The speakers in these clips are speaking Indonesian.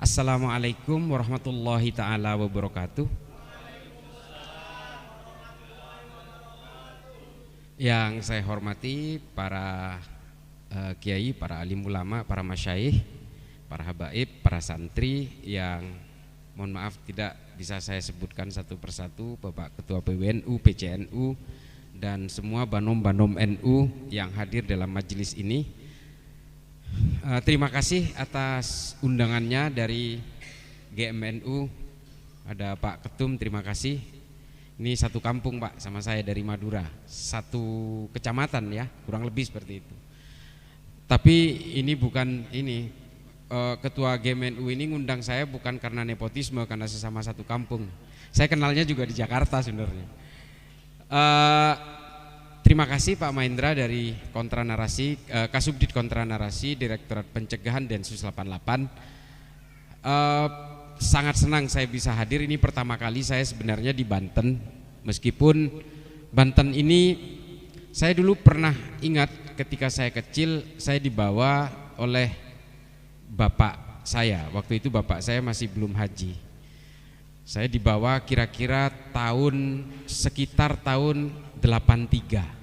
Assalamualaikum warahmatullahi ta'ala wabarakatuh. Yang saya hormati para kiai, para alim ulama, para masyayikh, para habaib, para santri yang mohon maaf tidak bisa saya sebutkan satu persatu, Bapak Ketua PWNU, PCNU, dan semua banom-banom NU yang hadir dalam majelis ini. Terima kasih atas undangannya dari GMNU. Ada Pak Ketum, terima kasih. Ini satu kampung Pak sama saya dari Madura, satu kecamatan ya, kurang lebih seperti itu. Tapi ini bukan ini Ketua GMNU ini ngundang saya bukan karena nepotisme, karena sesama satu kampung. Saya kenalnya juga di Jakarta sebenarnya. Terima kasih Pak Mahendra dari Kontra Narasi, Kasubdit Kontra Narasi, Direktorat Pencegahan Densus 88. Sangat senang saya bisa hadir. Ini pertama kali saya sebenarnya di Banten. Meskipun Banten ini saya dulu pernah ingat ketika saya kecil, saya dibawa oleh bapak saya. Waktu itu bapak saya masih belum haji. Saya dibawa kira-kira sekitar tahun 83.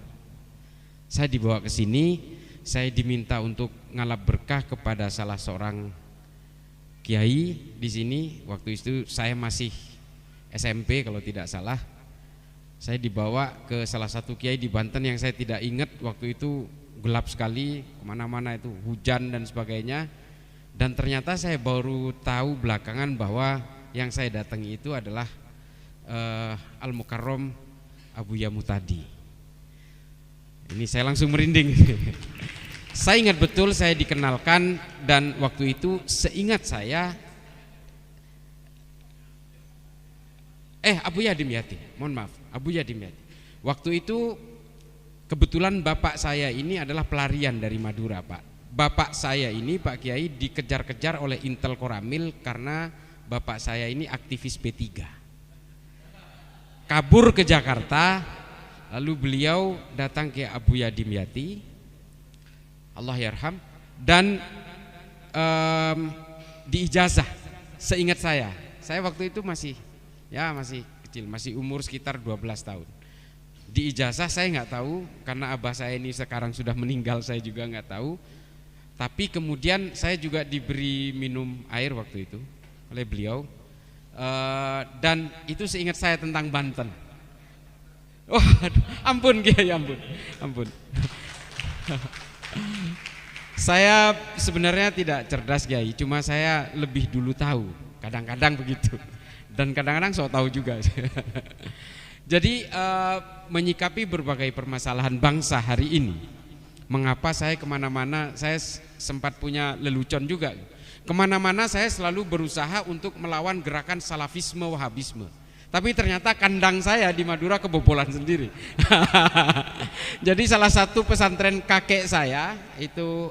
Saya dibawa ke sini, saya diminta untuk ngalap berkah kepada salah seorang kiai di sini. Waktu itu saya masih SMP kalau tidak salah. Saya dibawa ke salah satu kiai di Banten yang saya tidak ingat, waktu itu gelap sekali, kemana-mana itu hujan dan sebagainya. Dan ternyata saya baru tahu belakangan bahwa yang saya datangi itu adalah Al-Mukarram Abu Yamutadi. Ini saya langsung merinding. Saya ingat betul saya dikenalkan, dan waktu itu seingat saya Abu Yadim Yati, mohon maaf, Abu Yadim Yati. Waktu itu kebetulan bapak saya ini adalah pelarian dari Madura Pak. Bapak saya ini Pak Kiai dikejar-kejar oleh Intel Koramil karena bapak saya ini aktivis P3. Kabur ke Jakarta. Lalu beliau datang ke Abu Yadim Yati, Allah yarham, dan diijazah. Seingat saya waktu itu masih kecil, masih umur sekitar 12 tahun. Diijazah saya nggak tahu, karena abah saya ini sekarang sudah meninggal, saya juga nggak tahu. Tapi kemudian saya juga diberi minum air waktu itu oleh beliau, dan itu seingat saya tentang Banten. Oh, ampun Kiai, ampun. Saya sebenarnya tidak cerdas Kiai, cuma saya lebih dulu tahu, kadang-kadang begitu, dan kadang-kadang sok tahu juga. Jadi menyikapi berbagai permasalahan bangsa hari ini, mengapa saya kemana-mana, saya sempat punya lelucon juga. Kemana-mana saya selalu berusaha untuk melawan gerakan salafisme, wahabisme. Tapi ternyata kandang saya di Madura kebobolan sendiri. Jadi salah satu pesantren kakek saya itu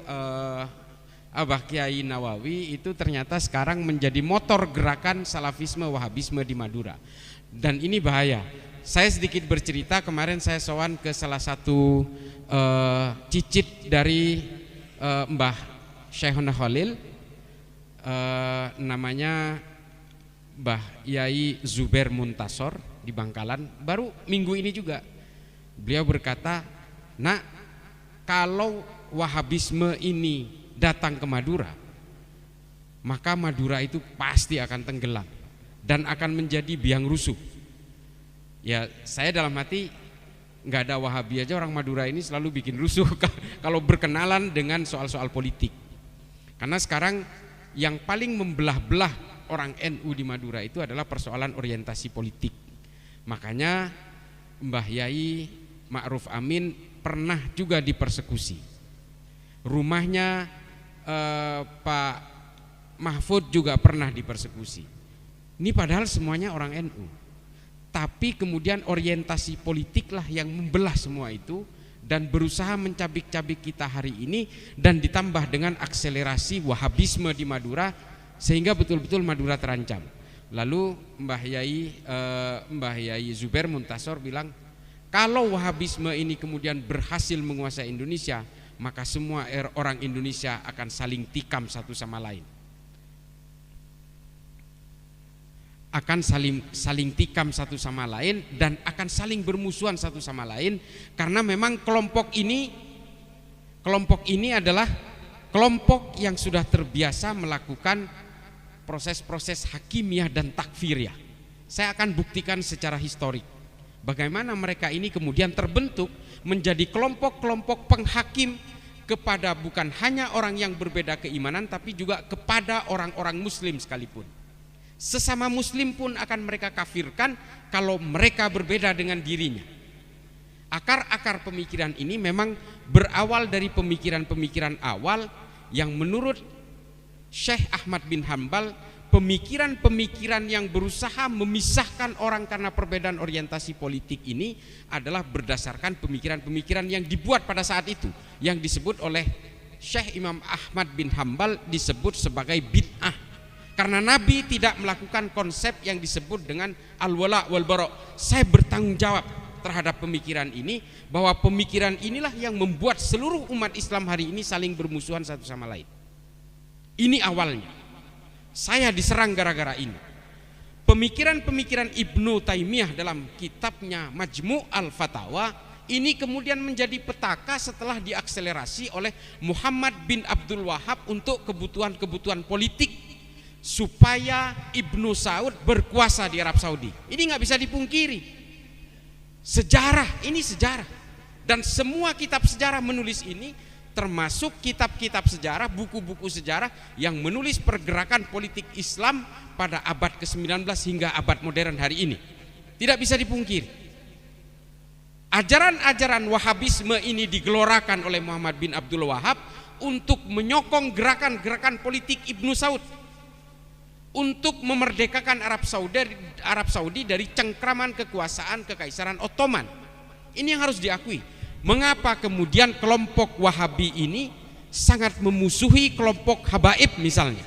Abah Kiai Nawawi itu ternyata sekarang menjadi motor gerakan salafisme wahabisme di Madura. Dan ini bahaya. Saya sedikit bercerita, kemarin saya sowan ke salah satu cicit dari Mbah Syekhona Khalil, namanya Mbah Yai Zubair Muntasor di Bangkalan. Baru minggu ini juga beliau berkata, "Nak, kalau wahabisme ini datang ke Madura, maka Madura itu pasti akan tenggelam dan akan menjadi biang rusuh." Ya, saya dalam hati nggak ada Wahabi aja orang Madura ini selalu bikin rusuh kalau berkenalan dengan soal-soal politik. Karena sekarang yang paling membelah-belah orang NU di Madura itu adalah persoalan orientasi politik. Makanya Mbah Yai Ma'ruf Amin pernah juga dipersekusi. Rumahnya Pak Mahfud juga pernah dipersekusi. Ini padahal semuanya orang NU. Tapi kemudian orientasi politiklah yang membelah semua itu dan berusaha mencabik-cabik kita hari ini, dan ditambah dengan akselerasi wahabisme di Madura, sehingga betul-betul Madura terancam. Lalu Mbah Yai Zubair Muntasor bilang, kalau wahabisme ini kemudian berhasil menguasai Indonesia, maka semua orang Indonesia akan saling tikam satu sama lain. akan saling tikam satu sama lain dan akan saling bermusuhan satu sama lain, karena memang kelompok ini adalah kelompok yang sudah terbiasa melakukan proses-proses hakimiyah dan takfiriyah. Saya akan buktikan secara historik bagaimana mereka ini kemudian terbentuk menjadi kelompok-kelompok penghakim kepada bukan hanya orang yang berbeda keimanan, tapi juga kepada orang-orang muslim sekalipun. Sesama muslim pun akan mereka kafirkan kalau mereka berbeda dengan dirinya. Akar-akar pemikiran ini memang berawal dari pemikiran-pemikiran awal yang menurut Syekh Ahmad bin Hanbal, pemikiran-pemikiran yang berusaha memisahkan orang karena perbedaan orientasi politik ini adalah berdasarkan pemikiran-pemikiran yang dibuat pada saat itu, yang disebut oleh Syekh Imam Ahmad bin Hanbal disebut sebagai bid'ah. Karena Nabi tidak melakukan konsep yang disebut dengan al-wala wal bara. Saya bertanggung jawab terhadap pemikiran ini, bahwa pemikiran inilah yang membuat seluruh umat Islam hari ini saling bermusuhan satu sama lain. Ini awalnya. Saya diserang gara-gara ini. Pemikiran-pemikiran Ibnu Taimiyah dalam kitabnya Majmu' al-Fatawa ini kemudian menjadi petaka setelah diakselerasi oleh Muhammad bin Abdul Wahab untuk kebutuhan-kebutuhan politik, supaya Ibnu Saud berkuasa di Arab Saudi. Ini nggak bisa dipungkiri. Sejarah, ini sejarah. Dan semua kitab sejarah menulis ini, termasuk kitab-kitab sejarah, buku-buku sejarah yang menulis pergerakan politik Islam pada abad ke-19 hingga abad modern hari ini. Tidak bisa dipungkiri. Ajaran-ajaran Wahabisme ini digelorakan oleh Muhammad bin Abdul Wahab untuk menyokong gerakan-gerakan politik Ibnu Saud, untuk memerdekakan Arab Saudi dari cengkraman kekuasaan Kekaisaran Ottoman. Ini yang harus diakui. Mengapa kemudian kelompok Wahabi ini sangat memusuhi kelompok Habaib misalnya?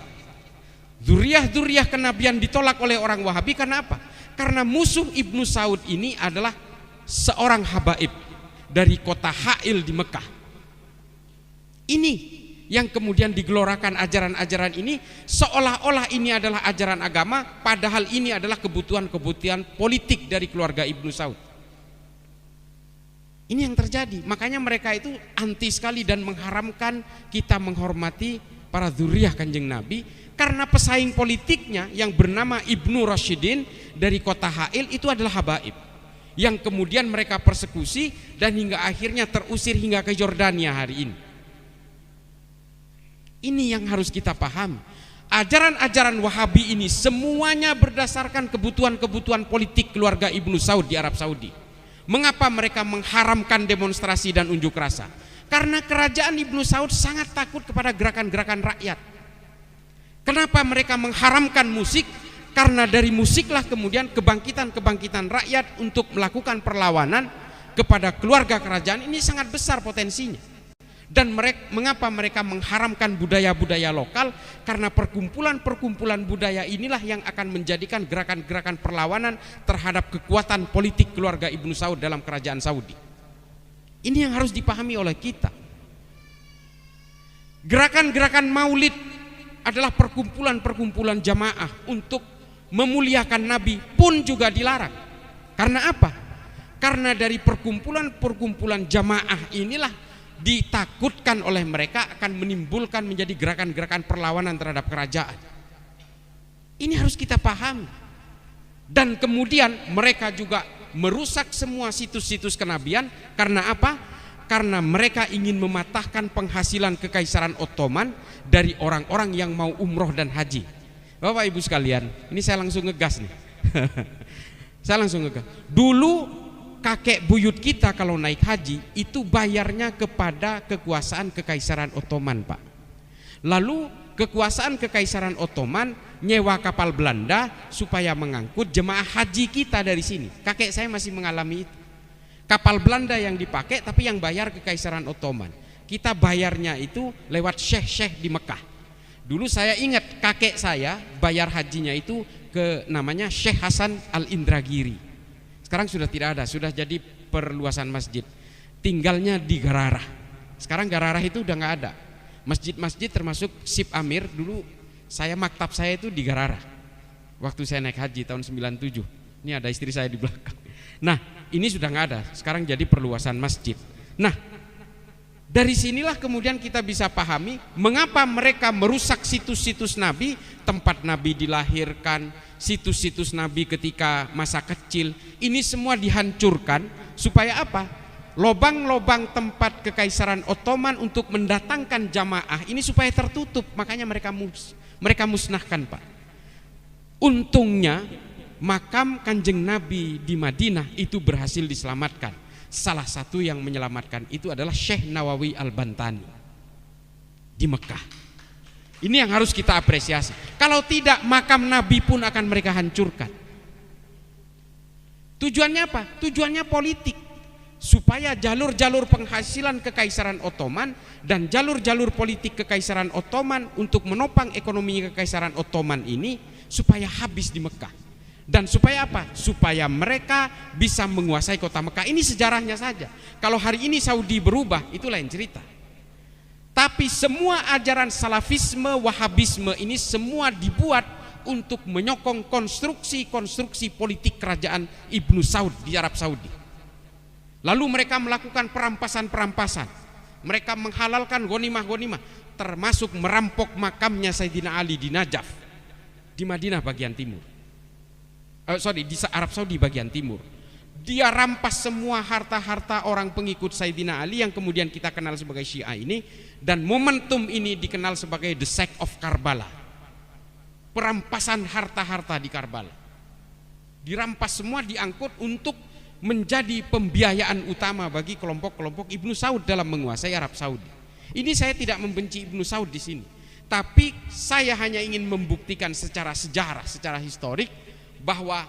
Dzurriyyah kenabian ditolak oleh orang Wahabi karena apa? Karena musuh Ibnu Saud ini adalah seorang Habaib dari kota Ha'il di Mekah. Ini yang kemudian digelorakan ajaran-ajaran ini seolah-olah ini adalah ajaran agama, padahal ini adalah kebutuhan-kebutuhan politik dari keluarga Ibnu Saud. Ini yang terjadi. Makanya mereka itu anti sekali dan mengharamkan kita menghormati para dzurriyyah Kanjeng Nabi, karena pesaing politiknya yang bernama Ibnu Rasyidin dari kota Ha'il itu adalah habaib yang kemudian mereka persekusi dan hingga akhirnya terusir hingga ke Yordania hari ini. Ini yang harus kita pahami. Ajaran-ajaran Wahabi ini semuanya berdasarkan kebutuhan-kebutuhan politik keluarga Ibnu Saud di Arab Saudi. Mengapa mereka mengharamkan demonstrasi dan unjuk rasa? Karena kerajaan Ibnu Saud sangat takut kepada gerakan-gerakan rakyat. Kenapa mereka mengharamkan musik? Karena dari musiklah kemudian kebangkitan-kebangkitan rakyat untuk melakukan perlawanan kepada keluarga kerajaan ini sangat besar potensinya. Dan mengapa mereka mengharamkan budaya-budaya lokal? Karena perkumpulan-perkumpulan budaya inilah yang akan menjadikan gerakan-gerakan perlawanan terhadap kekuatan politik keluarga Ibnu Saud dalam kerajaan Saudi. Ini yang harus dipahami oleh kita. Gerakan-gerakan maulid adalah perkumpulan-perkumpulan jamaah untuk memuliakan Nabi pun juga dilarang. Karena apa? Karena dari perkumpulan-perkumpulan jamaah inilah ditakutkan oleh mereka akan menimbulkan menjadi gerakan-gerakan perlawanan terhadap kerajaan. Ini harus kita pahami. Dan kemudian mereka juga merusak semua situs-situs kenabian. Karena apa? Karena mereka ingin mematahkan penghasilan Kekaisaran Ottoman dari orang-orang yang mau umroh dan haji. Bapak Ibu sekalian, ini saya langsung ngegas nih. Saya langsung ngegas. Dulu kakek buyut kita kalau naik haji itu bayarnya kepada kekuasaan Kekaisaran Ottoman, Pak. Lalu kekuasaan Kekaisaran Ottoman nyewa kapal Belanda supaya mengangkut jemaah haji kita dari sini. Kakek saya masih mengalami itu. Kapal Belanda yang dipakai tapi yang bayar Kekaisaran Ottoman. Kita bayarnya itu lewat syekh-syekh di Mekah. Dulu saya ingat kakek saya bayar hajinya itu ke namanya Syekh Hasan Al-Indragiri. Sekarang sudah tidak ada, sudah jadi perluasan masjid. Tinggalnya di Gararah. Sekarang Gararah itu udah nggak ada. Masjid-masjid termasuk Sip Amir, dulu maktab saya itu di Gararah. waktu saya naik haji tahun 97. Ini ada istri saya di belakang. Nah, ini sudah nggak ada. Sekarang jadi perluasan masjid. Nah, dari sinilah kemudian kita bisa pahami mengapa mereka merusak situs-situs Nabi, tempat Nabi dilahirkan, situs-situs Nabi ketika masa kecil. Ini semua dihancurkan supaya apa? Lobang-lobang tempat Kekaisaran Ottoman untuk mendatangkan jamaah ini supaya tertutup. Makanya mereka musnahkan, Pak. Untungnya makam Kanjeng Nabi di Madinah itu berhasil diselamatkan. Salah satu yang menyelamatkan itu adalah Syekh Nawawi Al-Bantani di Mekah. Ini yang harus kita apresiasi. Kalau tidak, makam Nabi pun akan mereka hancurkan. Tujuannya apa? Tujuannya politik, supaya jalur-jalur penghasilan Kekaisaran Ottoman dan jalur-jalur politik Kekaisaran Ottoman untuk menopang ekonomi Kekaisaran Ottoman ini supaya habis di Mekah. Dan supaya apa? Supaya mereka bisa menguasai kota Mekah. Ini sejarahnya saja. Kalau hari ini Saudi berubah, itu lain cerita. Tapi semua ajaran salafisme, wahabisme ini semua dibuat untuk menyokong konstruksi-konstruksi politik kerajaan Ibnu Saud di Arab Saudi. Lalu mereka melakukan perampasan-perampasan. Mereka menghalalkan ghanimah-ghanimah, termasuk merampok makamnya Sayyidina Ali di Najaf, di Madinah bagian timur. Di Arab Saudi bagian timur. Dia rampas semua harta-harta orang pengikut Sayyidina Ali yang kemudian kita kenal sebagai Syiah ini, dan momentum ini dikenal sebagai the sack of Karbala. Perampasan harta-harta di Karbala. Dirampas semua, diangkut untuk menjadi pembiayaan utama bagi kelompok-kelompok Ibnu Saud dalam menguasai Arab Saudi. Ini saya tidak membenci Ibnu Saud di sini, tapi saya hanya ingin membuktikan secara sejarah, secara historik, bahwa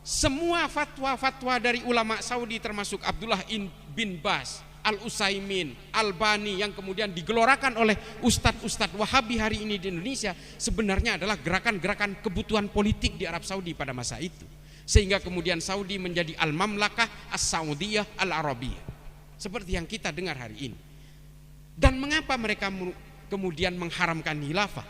semua fatwa-fatwa dari ulama Saudi termasuk Abdullah bin Bas, Al-Utsaimin, Albani yang kemudian digelorakan oleh ustadz-ustadz Wahabi hari ini di Indonesia sebenarnya adalah gerakan-gerakan kebutuhan politik di Arab Saudi pada masa itu. Sehingga kemudian Saudi menjadi Al-Mamlakah As-Saudiyah Al-Arabiyah seperti yang kita dengar hari ini. Dan mengapa mereka kemudian mengharamkan khilafah?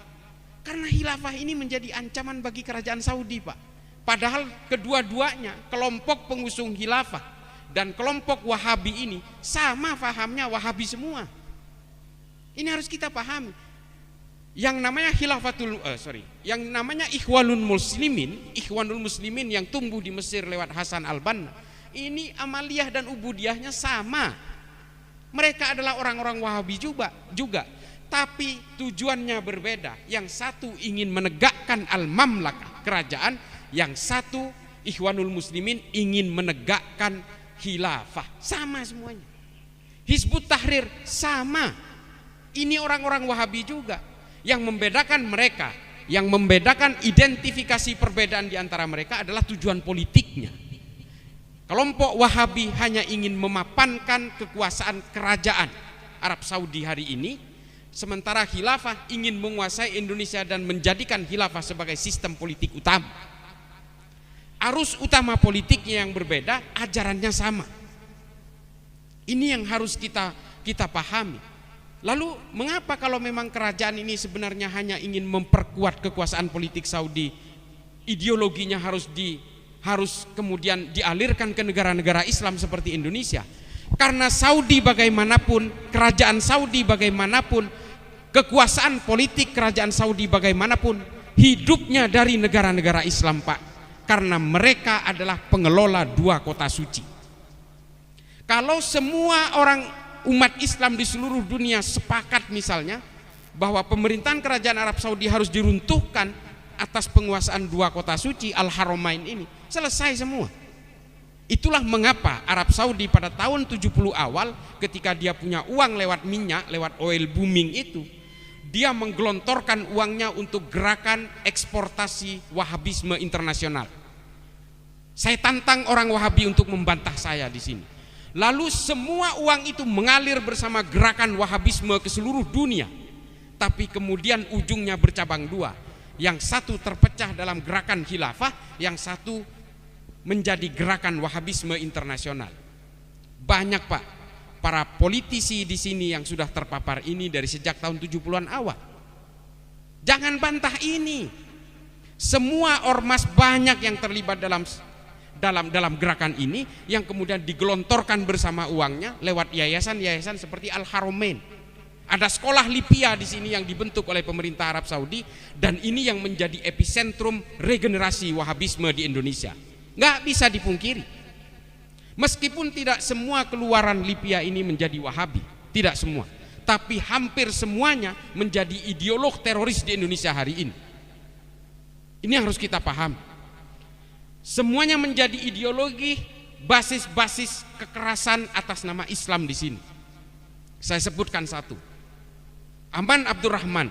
Karena khilafah ini menjadi ancaman bagi kerajaan Saudi, Pak. Padahal kedua-duanya, kelompok pengusung khilafah dan kelompok Wahabi ini sama fahamnya, Wahabi semua. Ini harus kita pahami. Yang namanya yang namanya Ikhwanul Muslimin yang tumbuh di Mesir lewat Hasan al-Banna, ini amaliyah dan ubudiyahnya sama. Mereka adalah orang-orang Wahabi juga, tapi tujuannya berbeda. Yang satu ingin menegakkan al-mamlakah, kerajaan, yang satu Ikhwanul Muslimin ingin menegakkan khilafah. Sama semuanya. Hizbut Tahrir sama. Ini orang-orang Wahabi juga. Yang membedakan mereka, yang membedakan identifikasi perbedaan di antara mereka adalah tujuan politiknya. Kelompok Wahabi hanya ingin memapankan kekuasaan kerajaan Arab Saudi hari ini, sementara khilafah ingin menguasai Indonesia dan menjadikan khilafah sebagai sistem politik utama. Arus utama politiknya yang berbeda, ajarannya sama. Ini yang harus kita pahami. Lalu mengapa kalau memang kerajaan ini sebenarnya hanya ingin memperkuat kekuasaan politik Saudi, ideologinya harus kemudian dialirkan ke negara-negara Islam seperti Indonesia? Karena Saudi bagaimanapun, kerajaan Saudi bagaimanapun, kekuasaan politik kerajaan Saudi bagaimanapun, hidupnya dari negara-negara Islam, Pak. Karena mereka adalah pengelola dua kota suci. Kalau semua orang umat Islam di seluruh dunia sepakat misalnya bahwa pemerintahan kerajaan Arab Saudi harus diruntuhkan atas penguasaan dua kota suci Al-Haramain ini, selesai semua. Itulah mengapa Arab Saudi pada tahun 70 awal ketika dia punya uang lewat minyak, lewat oil booming itu, dia menggelontorkan uangnya untuk gerakan eksportasi Wahabisme internasional. Saya tantang orang Wahabi untuk membantah saya di sini. Lalu semua uang itu mengalir bersama gerakan Wahabisme ke seluruh dunia. Tapi kemudian ujungnya bercabang dua. Yang satu terpecah dalam gerakan khilafah, yang satu menjadi gerakan Wahabisme internasional. Banyak, Pak, para politisi di sini yang sudah terpapar ini dari sejak tahun 70-an awal. Jangan bantah ini. Semua ormas banyak yang terlibat dalam gerakan ini, yang kemudian digelontorkan bersama uangnya lewat yayasan-yayasan seperti Al-Haramain. Ada sekolah Lipia di sini yang dibentuk oleh pemerintah Arab Saudi, dan ini yang menjadi epicentrum regenerasi Wahabisme di Indonesia. Nggak bisa dipungkiri. Meskipun tidak semua keluaran Lipia ini menjadi Wahabi, tidak semua, tapi hampir semuanya menjadi ideolog teroris di Indonesia hari ini. Ini yang harus kita paham. Semuanya menjadi ideologi basis-basis kekerasan atas nama Islam di sini. Saya sebutkan satu. Aman Abdurrahman,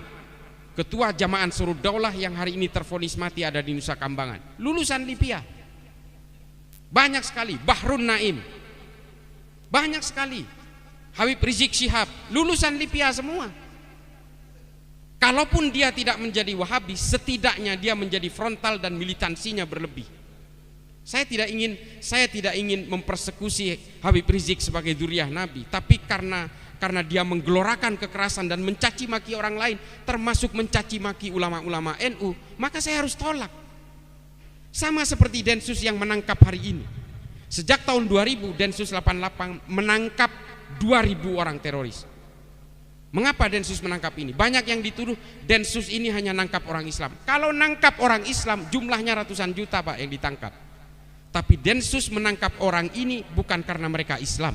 ketua Jamaah Ansarud Daulah yang hari ini tervonis mati ada di Nusa Kambangan, lulusan Lipia. Banyak sekali. Bahrun Naim, banyak sekali. Habib Rizik Syihab, lulusan Lipia semua. Kalaupun dia tidak menjadi Wahabi, setidaknya dia menjadi frontal dan militansinya berlebih. Saya tidak ingin mempersekusi Habib Rizik sebagai dzurriyyah Nabi, tapi karena dia menggelorakan kekerasan dan mencaci maki orang lain, termasuk mencaci maki ulama-ulama NU, maka saya harus tolak. Sama seperti Densus yang menangkap hari ini. Sejak tahun 2000 Densus 88 menangkap 2000 orang teroris. Mengapa Densus menangkap ini? Banyak yang dituduh Densus ini hanya nangkap orang Islam. Kalau nangkap orang Islam jumlahnya ratusan juta Pak yang ditangkap. Tapi Densus menangkap orang ini bukan karena mereka Islam,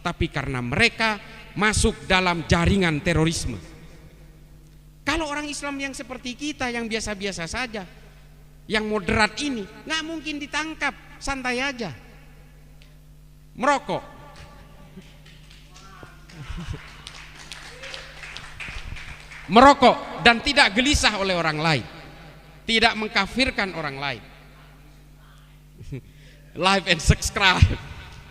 tapi karena mereka masuk dalam jaringan terorisme. Kalau orang Islam yang seperti kita, yang biasa-biasa saja, yang moderat ini, nggak mungkin ditangkap, santai aja. Merokok, merokok dan tidak gelisah oleh orang lain, tidak mengkafirkan orang lain. Like and subscribe.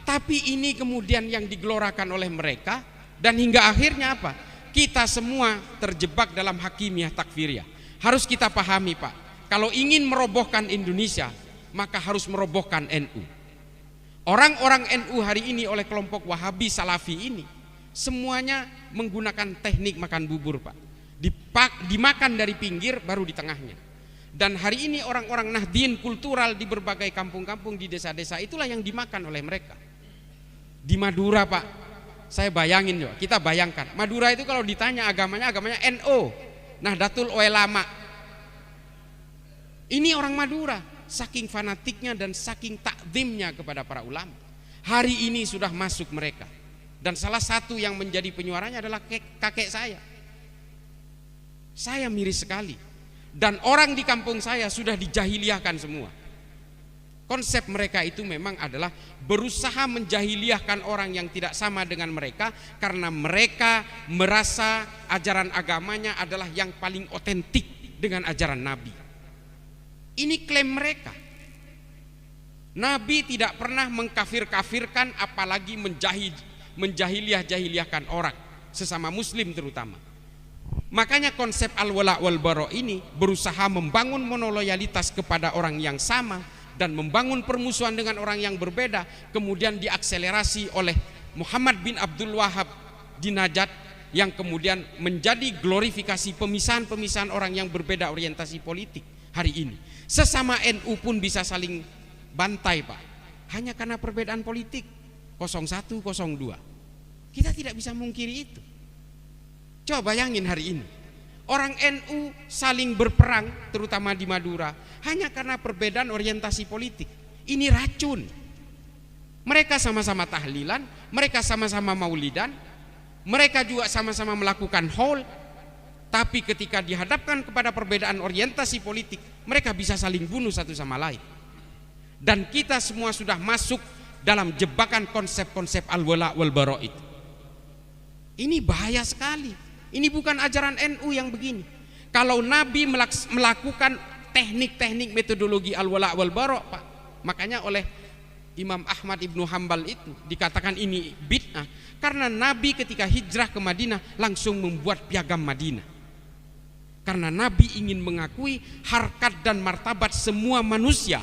Tapi ini kemudian yang digelorakan oleh mereka, dan hingga akhirnya apa? Kita semua terjebak dalam hakimiyah takfiriyah. Harus kita pahami Pak, kalau ingin merobohkan Indonesia, maka harus merobohkan NU. Orang-orang NU hari ini oleh kelompok Wahabi Salafi ini semuanya menggunakan teknik makan bubur Pak. Dimakan dari pinggir baru di tengahnya. Dan hari ini orang-orang Nahdien kultural di berbagai kampung-kampung di desa-desa itulah yang dimakan oleh mereka. Di Madura Pak, saya bayangin juga, kita bayangkan Madura itu kalau ditanya agamanya NO, Nahdlatul Ulama. Ini orang Madura, saking fanatiknya dan saking takzimnya kepada para ulama. Hari ini sudah masuk mereka. Dan salah satu yang menjadi penyuaranya adalah kakek saya. Saya miris sekali. Dan orang di kampung saya sudah dijahiliahkan semua. Konsep mereka itu memang adalah berusaha menjahiliahkan orang yang tidak sama dengan mereka, karena mereka merasa ajaran agamanya adalah yang paling otentik dengan ajaran Nabi. Ini klaim mereka. Nabi tidak pernah mengkafir-kafirkan, apalagi menjahiliahkan orang, sesama muslim terutama. Makanya konsep al-wala wal bara ini berusaha membangun monoloyalitas kepada orang yang sama dan membangun permusuhan dengan orang yang berbeda, kemudian diakselerasi oleh Muhammad bin Abdul Wahab di Najat, yang kemudian menjadi glorifikasi pemisahan-pemisahan orang yang berbeda orientasi politik hari ini. Sesama NU pun bisa saling bantai Pak, hanya karena perbedaan politik 01, 02. Kita tidak bisa mungkiri itu. Coba bayangin hari ini, orang NU saling berperang terutama di Madura hanya karena perbedaan orientasi politik. Ini racun. Mereka sama-sama tahlilan, mereka sama-sama maulidan, mereka juga sama-sama melakukan haul, tapi ketika dihadapkan kepada perbedaan orientasi politik, mereka bisa saling bunuh satu sama lain. Dan kita semua sudah masuk dalam jebakan konsep-konsep al-wala wal bara itu. Ini bahaya sekali. Ini bukan ajaran NU yang begini. Kalau Nabi melakukan teknik-teknik metodologi al-wala wal bara Pak, makanya oleh Imam Ahmad Ibnu Hambal itu dikatakan ini bid'ah, karena Nabi ketika hijrah ke Madinah langsung membuat piagam Madinah. Karena Nabi ingin mengakui harkat dan martabat semua manusia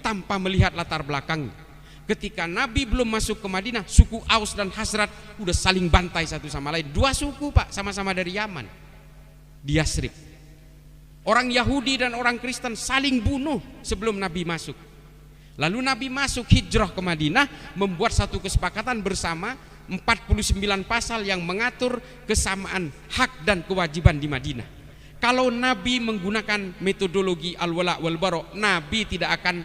tanpa melihat latar belakangnya. Ketika Nabi belum masuk ke Madinah, suku Aus dan Hazrat udah saling bantai satu sama lain. Dua suku Pak, sama-sama dari Yaman, di Yasrib. Orang Yahudi dan orang Kristen saling bunuh sebelum Nabi masuk. Lalu Nabi masuk hijrah ke Madinah, membuat satu kesepakatan bersama 49 pasal yang mengatur kesamaan hak dan kewajiban di Madinah. Kalau Nabi menggunakan metodologi al-wala wal bara, Nabi tidak akan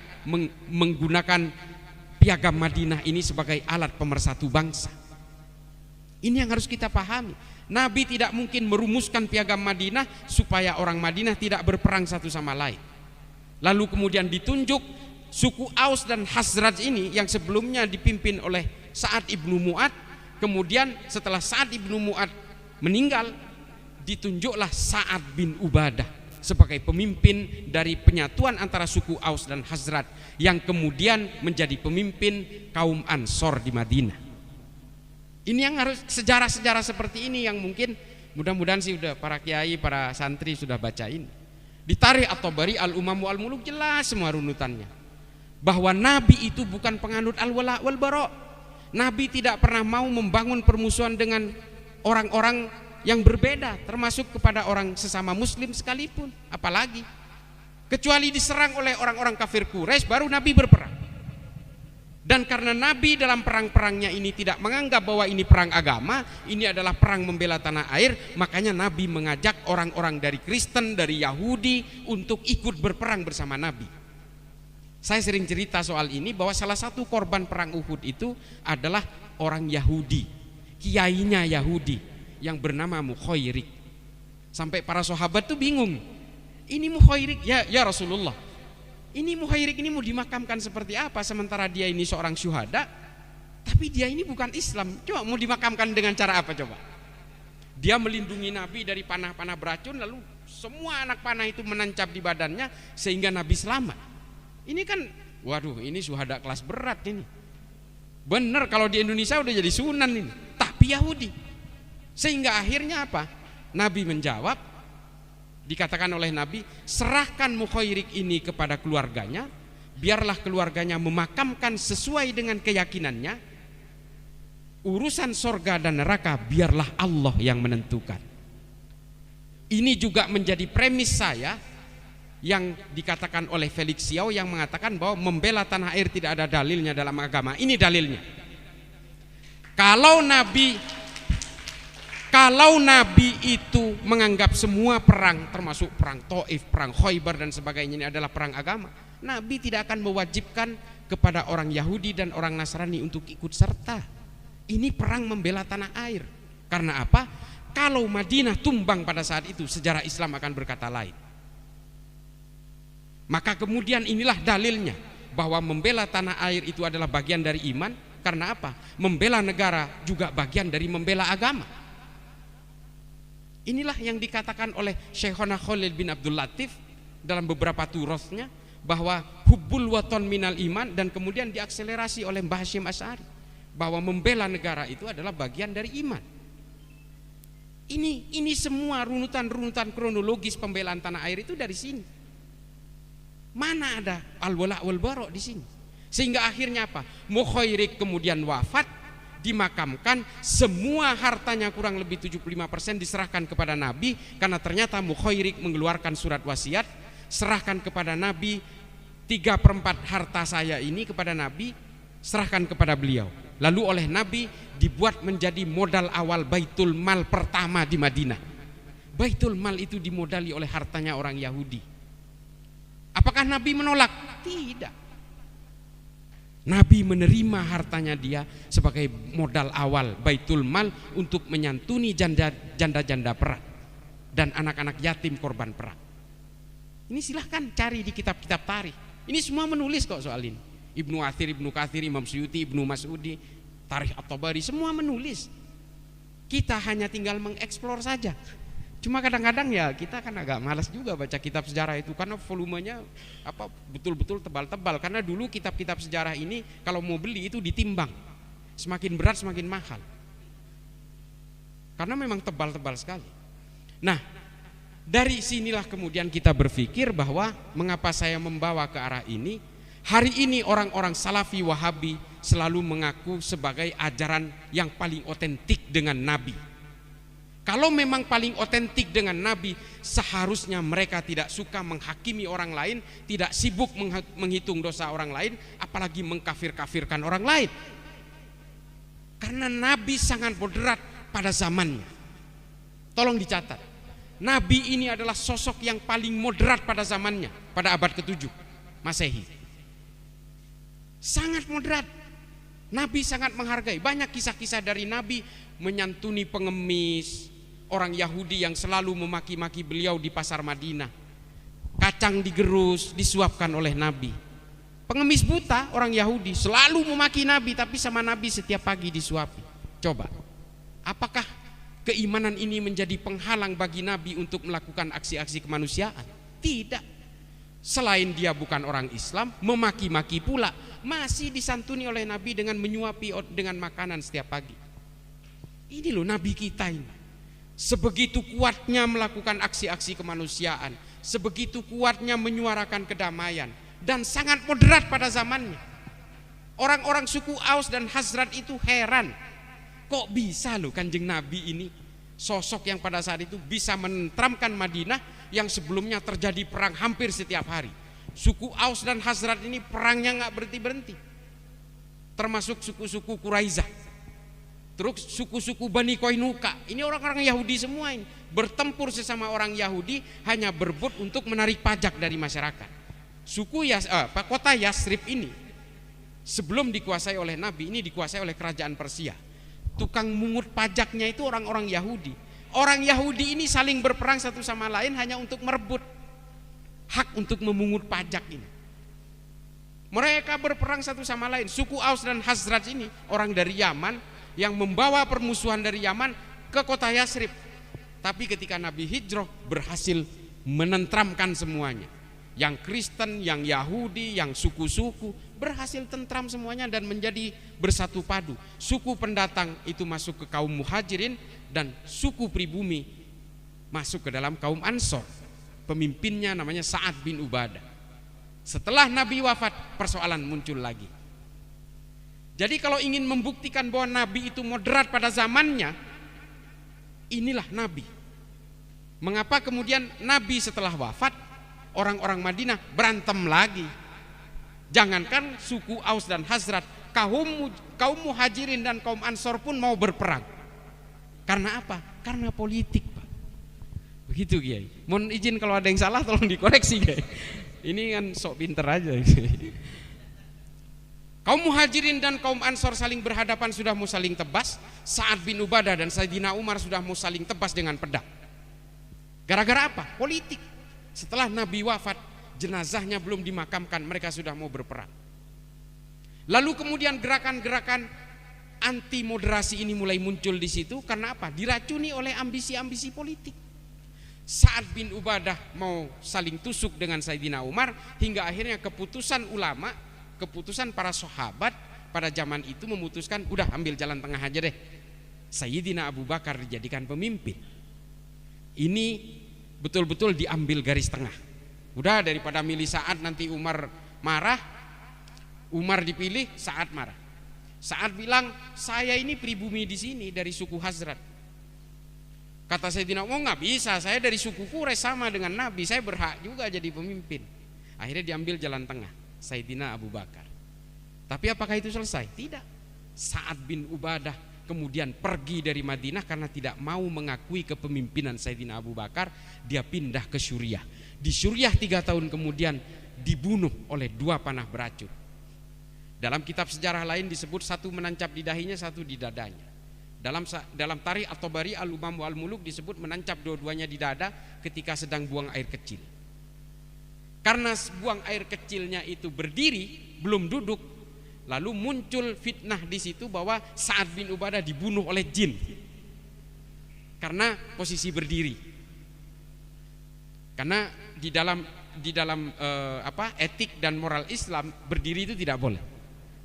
menggunakan piagam Madinah ini sebagai alat pemersatu bangsa. Ini yang harus kita pahami. Nabi tidak mungkin merumuskan piagam Madinah supaya orang Madinah tidak berperang satu sama lain. Lalu kemudian ditunjuk suku Aus dan Khazraj ini yang sebelumnya dipimpin oleh Sa'ad ibnu Mu'ad. Kemudian setelah Sa'ad ibnu Mu'ad meninggal, ditunjuklah Sa'ad bin Ubadah sebagai pemimpin dari penyatuan antara suku Aus dan Khazraj yang kemudian menjadi pemimpin kaum Ansor di Madinah. Ini yang harus, sejarah-sejarah seperti ini yang mungkin mudah-mudahan sih udah para kiai, para santri sudah bacain. Di Tarikh At-Tabari Al-Umamu Al-Muluk jelas semua runutannya. Bahwa Nabi itu bukan penganut al-wala wal bara. Nabi tidak pernah mau membangun permusuhan dengan orang-orang yang berbeda, termasuk kepada orang sesama muslim sekalipun, apalagi kecuali diserang oleh orang-orang kafir Quraisy baru Nabi berperang. Dan karena Nabi dalam perang-perangnya ini tidak menganggap bahwa ini perang agama, ini adalah perang membela tanah air, makanya Nabi mengajak orang-orang dari Kristen, dari Yahudi untuk ikut berperang bersama Nabi. Saya sering cerita soal ini bahwa salah satu korban perang Uhud itu adalah orang Yahudi, kiainya Yahudi yang bernama Mukhairik. Sampai para sahabat tuh bingung, ini Mukhairik ya Rasulullah, ini Mukhairik ini mau dimakamkan seperti apa sementara dia ini seorang syuhada, tapi dia ini bukan Islam. Coba mau dimakamkan dengan cara apa coba? Dia melindungi Nabi dari panah-panah beracun, lalu semua anak panah itu menancap di badannya sehingga Nabi selamat. Ini kan, waduh, ini syuhada kelas berat ini. Bener kalau di Indonesia udah jadi sunan ini, tapi Yahudi. Sehingga akhirnya apa? Nabi menjawab, dikatakan oleh Nabi, serahkan Mukhairik ini kepada keluarganya, biarlah keluarganya memakamkan sesuai dengan keyakinannya. Urusan sorga dan neraka biarlah Allah yang menentukan. Ini juga menjadi premis saya yang dikatakan oleh Felix Xiao yang mengatakan bahwa membela tanah air tidak ada dalilnya dalam agama. Ini dalilnya. Kalau Nabi itu menganggap semua perang, termasuk perang Taif, perang Khaybar dan sebagainya, ini adalah perang agama, Nabi tidak akan mewajibkan kepada orang Yahudi dan orang Nasrani untuk ikut serta. Ini perang membela tanah air. Karena apa? Kalau Madinah tumbang pada saat itu, sejarah Islam akan berkata lain. Maka kemudian inilah dalilnya bahwa membela tanah air itu adalah bagian dari iman. Karena apa? Membela negara juga bagian dari membela agama. Inilah yang dikatakan oleh Syekhona Khalil bin Abdul Latif dalam beberapa turosnya, bahwa hubbul waton minal iman, dan kemudian diakselerasi oleh Mbah Hasyim Asy'ari bahwa membela negara itu adalah bagian dari iman. Ini semua runutan-runutan kronologis pembelaan tanah air itu dari sini. Mana ada al-wala wal bara di sini? Sehingga akhirnya apa? Mukhairik kemudian wafat, dimakamkan, semua hartanya kurang lebih 75% diserahkan kepada Nabi, karena ternyata Mukhairik mengeluarkan surat wasiat, serahkan kepada Nabi 3/4 harta saya ini kepada Nabi, serahkan kepada beliau. Lalu oleh Nabi dibuat menjadi modal awal Baitul Mal pertama di Madinah. Baitul Mal itu dimodali oleh hartanya orang Yahudi. Apakah Nabi menolak? Tidak. Nabi menerima hartanya dia sebagai modal awal Baitul Mal untuk menyantuni janda-janda perang dan anak-anak yatim korban perang. Ini silahkan cari di kitab-kitab tarikh. Ini semua menulis kok soal ini. Ibnu Athir, Ibnu Katsir, Imam Suyuti, Ibnu Mas'udi, Tarikh At-Tabari, semua menulis. Kita hanya tinggal mengeksplor saja. Cuma kadang-kadang ya kita kan agak malas juga baca kitab sejarah itu, karena volumenya betul-betul tebal-tebal. Karena dulu kitab-kitab sejarah ini kalau mau beli itu ditimbang, semakin berat semakin mahal, karena memang tebal-tebal sekali. Nah, dari sinilah kemudian kita berpikir bahwa mengapa saya membawa ke arah ini. Hari ini orang-orang Salafi Wahabi selalu mengaku sebagai ajaran yang paling otentik dengan Nabi. Kalau memang paling otentik dengan Nabi, seharusnya mereka tidak suka menghakimi orang lain, tidak sibuk menghitung dosa orang lain, apalagi mengkafir-kafirkan orang lain. Karena Nabi sangat moderat pada zamannya. Tolong dicatat, Nabi ini adalah sosok yang paling moderat pada zamannya, pada abad ke-7 Masehi. Sangat moderat. Nabi sangat menghargai. Banyak kisah-kisah dari Nabi menyantuni pengemis, orang Yahudi yang selalu memaki-maki beliau di pasar Madinah. Kacang digerus, disuapkan oleh Nabi. Pengemis buta, orang Yahudi, selalu memaki Nabi, tapi sama Nabi setiap pagi disuapi. Coba, apakah keimanan ini menjadi penghalang bagi Nabi untuk melakukan aksi-aksi kemanusiaan? Tidak. Selain dia bukan orang Islam, memaki-maki pula, masih disantuni oleh Nabi dengan menyuapi dengan makanan setiap pagi. Ini loh Nabi kita ini. Sebegitu kuatnya melakukan aksi-aksi kemanusiaan, sebegitu kuatnya menyuarakan kedamaian, dan sangat moderat pada zamannya. Orang-orang suku Aus dan Khazraj itu heran, kok bisa loh Kanjeng Nabi ini, sosok yang pada saat itu bisa menenteramkan Madinah yang sebelumnya terjadi perang hampir setiap hari. Suku Aus dan Khazraj ini perangnya nggak berhenti-berhenti, termasuk suku-suku Quraizah. Terus suku-suku Bani Qainuqa, ini orang-orang Yahudi semua ini, bertempur sesama orang Yahudi hanya berebut untuk menarik pajak dari masyarakat. Kota Yasrib ini sebelum dikuasai oleh Nabi, ini dikuasai oleh kerajaan Persia. Tukang mungut pajaknya itu orang-orang Yahudi. Orang Yahudi ini saling berperang satu sama lain hanya untuk merebut hak untuk memungut pajak ini. Mereka berperang satu sama lain. Suku Aus dan Khazraj ini orang dari Yaman yang membawa permusuhan dari Yaman ke kota Yasrib. Tapi ketika Nabi hijrah, berhasil menentramkan semuanya. Yang Kristen, yang Yahudi, yang suku-suku, berhasil tentram semuanya dan menjadi bersatu padu. Suku pendatang itu masuk ke kaum Muhajirin, dan suku pribumi masuk ke dalam kaum Ansor. Pemimpinnya namanya Sa'ad bin Ubadah. Setelah Nabi wafat, persoalan muncul lagi. Jadi kalau ingin membuktikan bahwa Nabi itu moderat pada zamannya, inilah Nabi. Mengapa kemudian Nabi setelah wafat, orang-orang Madinah berantem lagi? Jangankan suku Aus dan Khazraj, kaum Muhajirin dan kaum Ansor pun mau berperang. Karena apa? Karena politik, Pak. Begitu, Kiai. Mohon izin kalau ada yang salah tolong dikoreksi, Kiai. Ini kan sok pinter aja. Kaum Muhajirin dan kaum Ansor saling berhadapan, sudah mau saling tebas. Sa'ad bin Ubadah dan Sayyidina Umar sudah mau saling tebas dengan pedang. Gara-gara apa? Politik. Setelah Nabi wafat, jenazahnya belum dimakamkan, mereka sudah mau berperang. Lalu kemudian gerakan-gerakan anti moderasi ini mulai muncul di situ. Karena apa? Diracuni oleh ambisi-ambisi politik. Sa'ad bin Ubadah mau saling tusuk dengan Sayyidina Umar, hingga akhirnya keputusan ulama, keputusan para sahabat pada zaman itu memutuskan, udah ambil jalan tengah aja deh, Sayyidina Abu Bakar dijadikan pemimpin. Ini betul-betul diambil garis tengah. Udah, daripada milih Sa'ad nanti Umar marah, Umar dipilih, Sa'ad marah. Sa'ad bilang, saya ini pribumi di sini dari suku Khazraj. Kata Sayyidina Umar, nggak bisa, saya dari suku Quraisy sama dengan Nabi, saya berhak juga jadi pemimpin. Akhirnya diambil jalan tengah, Sayyidina Abu Bakar. Tapi apakah itu selesai? Tidak. Sa'ad bin Ubadah kemudian pergi dari Madinah karena tidak mau mengakui kepemimpinan Sayyidina Abu Bakar. Dia pindah ke Suriah. Di Suriah 3 tahun kemudian dibunuh oleh 2 panah beracun. Dalam kitab sejarah lain disebut satu menancap di dahinya, satu di dadanya. Dalam Tarikh At-Tabari Al-Umam Al-Muluk disebut menancap dua-duanya di dada ketika sedang buang air kecil. Karena buang air kecilnya itu berdiri, belum duduk, lalu muncul fitnah di situ bahwa Sa'ad bin Ubadah dibunuh oleh jin karena posisi berdiri. Karena di dalam etik dan moral Islam, berdiri itu tidak boleh.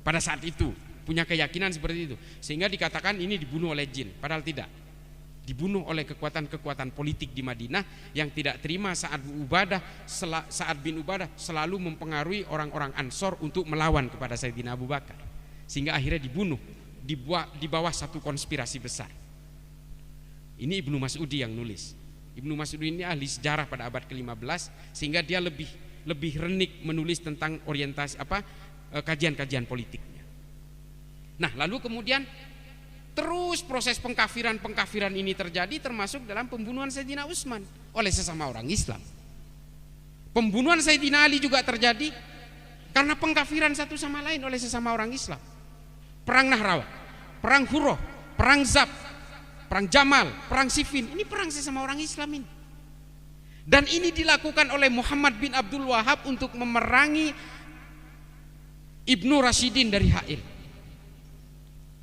Pada saat itu punya keyakinan seperti itu, sehingga dikatakan ini dibunuh oleh jin, padahal tidak. Dibunuh oleh kekuatan-kekuatan politik di Madinah yang tidak terima Sa'ad bin Ubadah selalu mempengaruhi orang-orang Ansor untuk melawan kepada Sayyidina Abu Bakar, sehingga akhirnya dibunuh di bawah satu konspirasi besar. Ini Ibnu Mas'udi yang nulis. Ibnu Mas'udi ini ahli sejarah pada abad ke-15, sehingga dia lebih renik menulis tentang orientasi kajian-kajian politiknya. Nah, lalu kemudian terus proses pengkafiran ini terjadi, termasuk dalam pembunuhan Sayyidina Utsman oleh sesama orang Islam. Pembunuhan Sayyidina Ali juga terjadi karena pengkafiran satu sama lain oleh sesama orang Islam. Perang Nahrawan, perang Hurrah, perang Zab, perang Jamal, perang Siffin, ini perang sesama orang Islam ini. Dan ini dilakukan oleh Muhammad bin Abdul Wahab untuk memerangi Ibnu Rashidin dari Ha'il.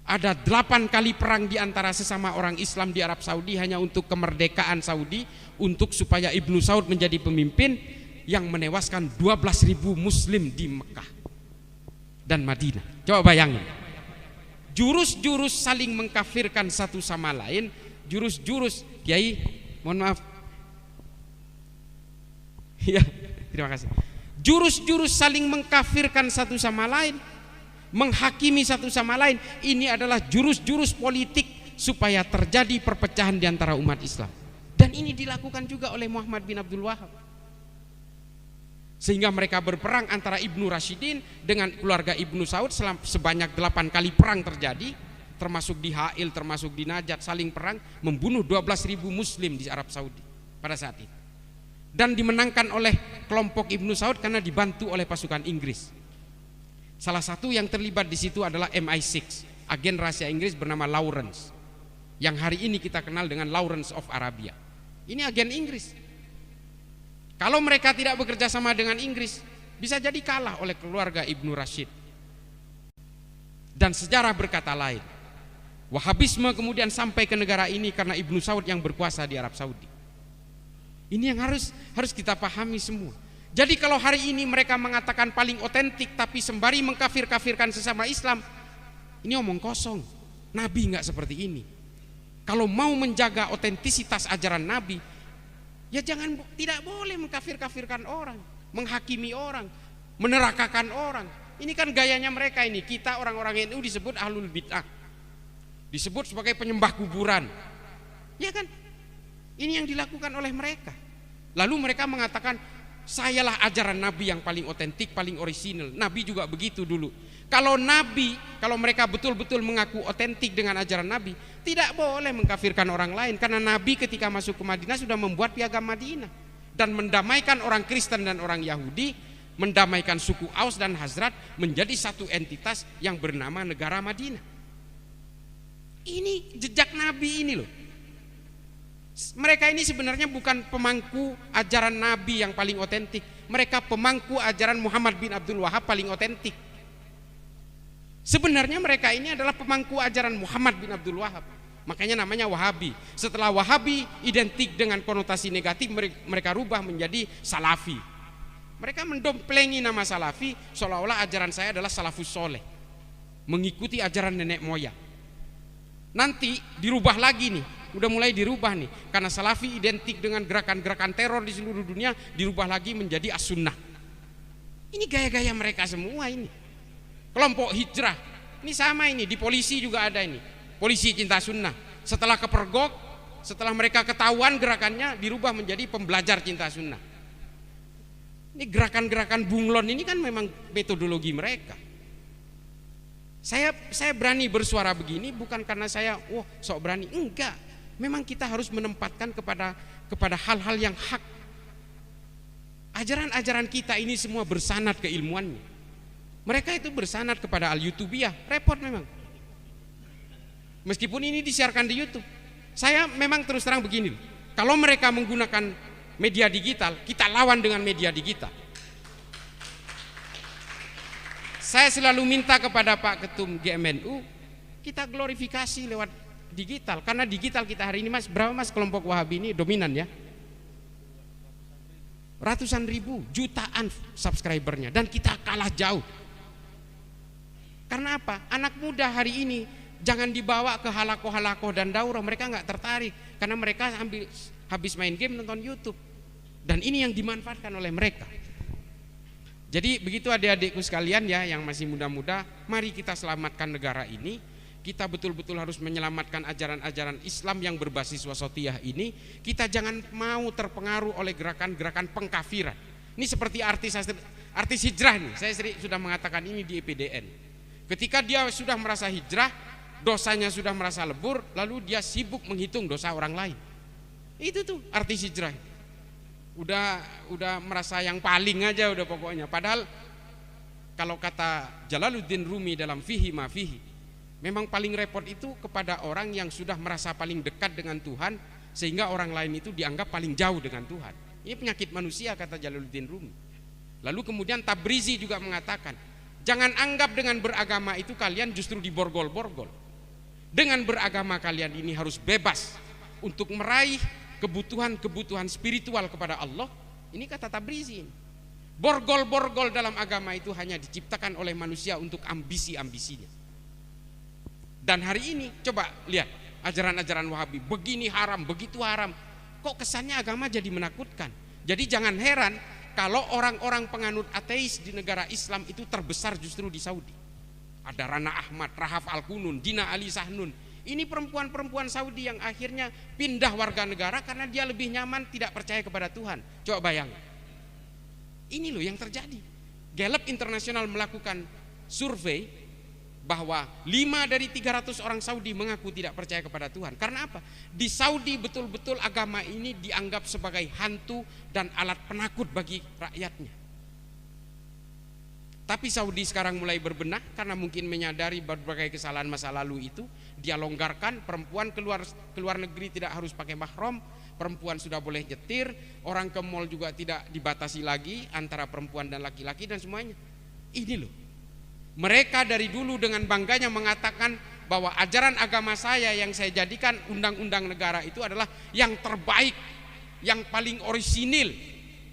Ada 8 kali perang di antara sesama orang Islam di Arab Saudi hanya untuk kemerdekaan Saudi, untuk supaya Ibnu Saud menjadi pemimpin, yang menewaskan 12.000 muslim di Mekah dan Madinah. Coba bayangin, jurus-jurus saling mengkafirkan satu sama lain, jurus-jurus, Kiai, mohon maaf ya, terima kasih. Jurus-jurus saling mengkafirkan satu sama lain, menghakimi satu sama lain, ini adalah jurus-jurus politik supaya terjadi perpecahan di antara umat Islam. Dan ini dilakukan juga oleh Muhammad bin Abdul Wahab, sehingga mereka berperang antara Ibnu Rashidin dengan keluarga Ibnu Saud sebanyak 8 kali perang terjadi, termasuk di Ha'il, termasuk di Najat, saling perang membunuh 12.000 muslim di Arab Saudi pada saat itu. Dan dimenangkan oleh kelompok Ibnu Saud karena dibantu oleh pasukan Inggris. Salah satu yang terlibat di situ adalah MI6, agen rahasia Inggris bernama Lawrence, yang hari ini kita kenal dengan Lawrence of Arabia. Ini agen Inggris. Kalau mereka tidak bekerja sama dengan Inggris, bisa jadi kalah oleh keluarga Ibnu Rashid. Dan sejarah berkata lain. Wahabisme kemudian sampai ke negara ini karena Ibnu Saud yang berkuasa di Arab Saudi. Ini yang harus kita pahami semua. Jadi kalau hari ini mereka mengatakan paling otentik tapi sembari mengkafir-kafirkan sesama Islam, ini omong kosong. Nabi nggak seperti ini. Kalau mau menjaga otentisitas ajaran Nabi, ya tidak boleh mengkafir-kafirkan orang, menghakimi orang, menerakakan orang. Ini kan gayanya mereka ini. Kita orang-orang NU disebut ahlul bid'ah, disebut sebagai penyembah kuburan, ya kan? Ini yang dilakukan oleh mereka. Lalu mereka mengatakan, sayalah ajaran Nabi yang paling otentik, paling orisinal. Nabi juga begitu dulu. Kalau mereka betul-betul mengaku otentik dengan ajaran Nabi, tidak boleh mengkafirkan orang lain, karena Nabi ketika masuk ke Madinah sudah membuat piagam Madinah dan mendamaikan orang Kristen dan orang Yahudi, mendamaikan suku Aus dan Hazrat menjadi satu entitas yang bernama negara Madinah. Ini jejak Nabi ini loh. Mereka ini sebenarnya bukan pemangku ajaran Nabi yang paling otentik. Mereka pemangku ajaran Muhammad bin Abdul Wahab paling otentik. Sebenarnya mereka ini adalah pemangku ajaran Muhammad bin Abdul Wahab. Makanya namanya Wahabi. Setelah Wahabi identik dengan konotasi negatif, mereka rubah menjadi Salafi. Mereka mendomplengi nama Salafi seolah-olah ajaran saya adalah salafus soleh, mengikuti ajaran nenek moyang. Nanti dirubah lagi nih, udah mulai dirubah nih, karena Salafi identik dengan gerakan-gerakan teror di seluruh dunia, dirubah lagi menjadi as-sunnah. Ini gaya-gaya mereka semua ini. Kelompok hijrah, ini sama ini, di polisi juga ada ini, polisi cinta sunnah. Setelah kepergok, setelah mereka ketahuan gerakannya, dirubah menjadi pembelajar cinta sunnah. Ini gerakan-gerakan bunglon ini kan memang metodologi mereka. Saya berani bersuara begini bukan karena saya sok berani, enggak. Memang kita harus menempatkan kepada hal-hal yang hak. Ajaran-ajaran kita ini semua bersanad keilmuannya. Mereka itu bersanad kepada al-Yutubiyah, repot memang. Meskipun ini disiarkan di YouTube, saya memang terus terang begini. Kalau mereka menggunakan media digital, kita lawan dengan media digital. Saya selalu minta kepada Pak Ketum GMNU, kita glorifikasi lewat digital, karena digital kita hari ini, Mas, berapa Mas kelompok Wahabi ini dominan ya? Ratusan ribu, jutaan subscribernya, dan kita kalah jauh. Karena apa? Anak muda hari ini jangan dibawa ke halakoh-halakoh dan daurah, mereka nggak tertarik, karena mereka habis main game nonton YouTube, dan ini yang dimanfaatkan oleh mereka. Jadi begitu adik-adikku sekalian ya yang masih muda-muda, mari kita selamatkan negara ini. kita betul-betul harus menyelamatkan ajaran-ajaran Islam yang berbasis wasatiyah ini. Kita jangan mau terpengaruh oleh gerakan-gerakan pengkafiran. Ini seperti artis hijrah nih. Saya sudah mengatakan ini di EPDN. Ketika dia sudah merasa hijrah, dosanya sudah merasa lebur, lalu dia sibuk menghitung dosa orang lain. Itu tuh artis hijrah. Udah merasa yang paling aja udah pokoknya. Padahal kalau kata Jalaluddin Rumi dalam Fihi Ma Fihi, memang paling repot itu kepada orang yang sudah merasa paling dekat dengan Tuhan sehingga orang lain itu dianggap paling jauh dengan Tuhan. Ini penyakit manusia kata Jalaluddin Rumi. Lalu kemudian Tabrizi juga mengatakan, jangan anggap dengan beragama itu kalian justru diborgol-borgol. Dengan beragama kalian ini harus bebas untuk meraih kebutuhan-kebutuhan spiritual kepada Allah. Ini kata Tabrizi. Borgol-borgol dalam agama itu hanya diciptakan oleh manusia untuk ambisi-ambisinya. Dan hari ini coba lihat ajaran-ajaran Wahabi, begini haram, begitu haram. Kok kesannya agama jadi menakutkan. Jadi jangan heran kalau orang-orang penganut ateis di negara Islam itu terbesar justru di Saudi. Ada Rana Ahmad, Rahaf Al-Kunun, Dina Ali Sahnun. Ini perempuan-perempuan Saudi yang akhirnya pindah warga negara karena dia lebih nyaman tidak percaya kepada Tuhan. Coba bayangkan. Ini loh yang terjadi. Gallup Internasional melakukan survei bahwa 5 dari 300 orang Saudi mengaku tidak percaya kepada Tuhan. Karena apa? Di Saudi betul-betul agama ini dianggap sebagai hantu dan alat penakut bagi rakyatnya. Tapi Saudi sekarang mulai berbenah karena mungkin menyadari berbagai kesalahan masa lalu itu. Dia longgarkan, perempuan keluar negeri tidak harus pakai mahram, perempuan sudah boleh nyetir, orang ke mall juga tidak dibatasi lagi antara perempuan dan laki-laki dan semuanya. Ini loh. Mereka dari dulu dengan bangganya mengatakan bahwa ajaran agama saya yang saya jadikan undang-undang negara itu adalah yang terbaik, yang paling orisinil.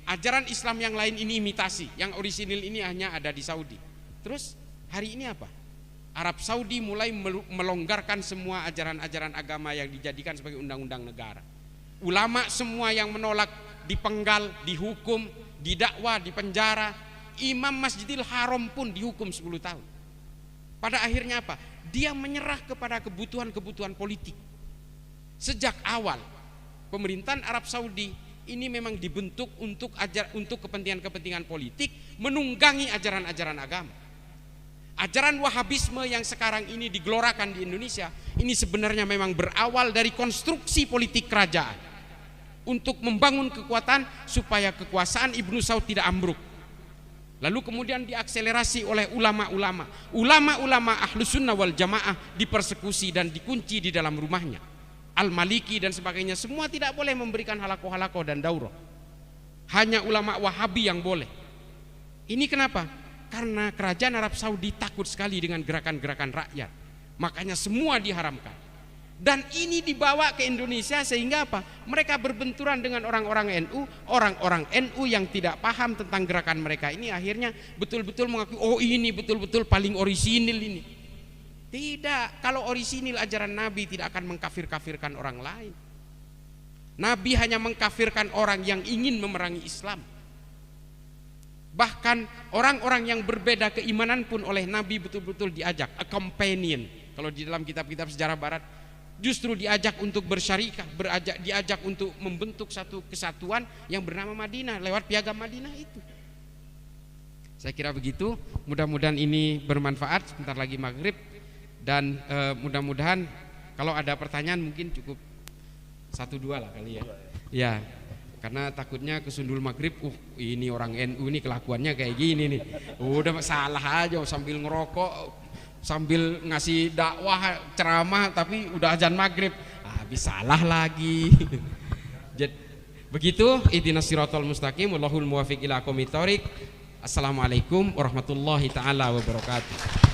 Ajaran Islam yang lain ini imitasi, yang orisinil ini hanya ada di Saudi. Terus hari ini apa? Arab Saudi mulai melonggarkan semua ajaran-ajaran agama yang dijadikan sebagai undang-undang negara. Ulama semua yang menolak dipenggal, dihukum, didakwa, dipenjara. Imam Masjidil Haram pun dihukum 10 tahun. Pada akhirnya apa? Dia menyerah kepada kebutuhan-kebutuhan politik. Sejak awal pemerintahan Arab Saudi ini memang dibentuk untuk kepentingan-kepentingan politik, menunggangi ajaran-ajaran agama. Ajaran Wahabisme yang sekarang ini digelorakan di Indonesia ini sebenarnya memang berawal dari konstruksi politik kerajaan untuk membangun kekuatan supaya kekuasaan Ibnu Saud tidak ambruk. Lalu kemudian diakselerasi oleh ulama-ulama Ahlus Sunnah wal Jamaah dipersekusi dan dikunci di dalam rumahnya. Al-Maliki dan sebagainya semua tidak boleh memberikan halakoh-halakoh dan daurah. Hanya ulama Wahabi yang boleh. Ini kenapa? Karena kerajaan Arab Saudi takut sekali dengan gerakan-gerakan rakyat. Makanya semua diharamkan. Dan ini dibawa ke Indonesia sehingga apa? Mereka berbenturan dengan orang-orang NU. Orang-orang NU yang tidak paham tentang gerakan mereka ini akhirnya betul-betul mengakui, oh ini betul-betul paling orisinil ini. Tidak, kalau orisinil ajaran Nabi tidak akan mengkafir-kafirkan orang lain. Nabi hanya mengkafirkan orang yang ingin memerangi Islam. Bahkan orang-orang yang berbeda keimanan pun oleh Nabi betul-betul diajak, a companion. Kalau di dalam kitab-kitab sejarah barat justru diajak untuk bersyarikah, diajak untuk membentuk satu kesatuan yang bernama Madinah lewat piagam Madinah itu. Saya kira begitu. Mudah-mudahan ini bermanfaat. Sebentar lagi maghrib dan mudah-mudahan kalau ada pertanyaan mungkin cukup 1-2 lah kali ya. Ya. Karena takutnya kesundul maghrib, ini orang NU ini kelakuannya kayak gini nih. Udah salah aja sambil ngerokok, sambil ngasih dakwah, ceramah, tapi udah azan maghrib, habis salah lagi. Jadi, begitu, ihdinas siratal mustaqim, wallahul muwaffiq ila aqwamit thoriq. Assalamualaikum warahmatullahi taala wabarakatuh.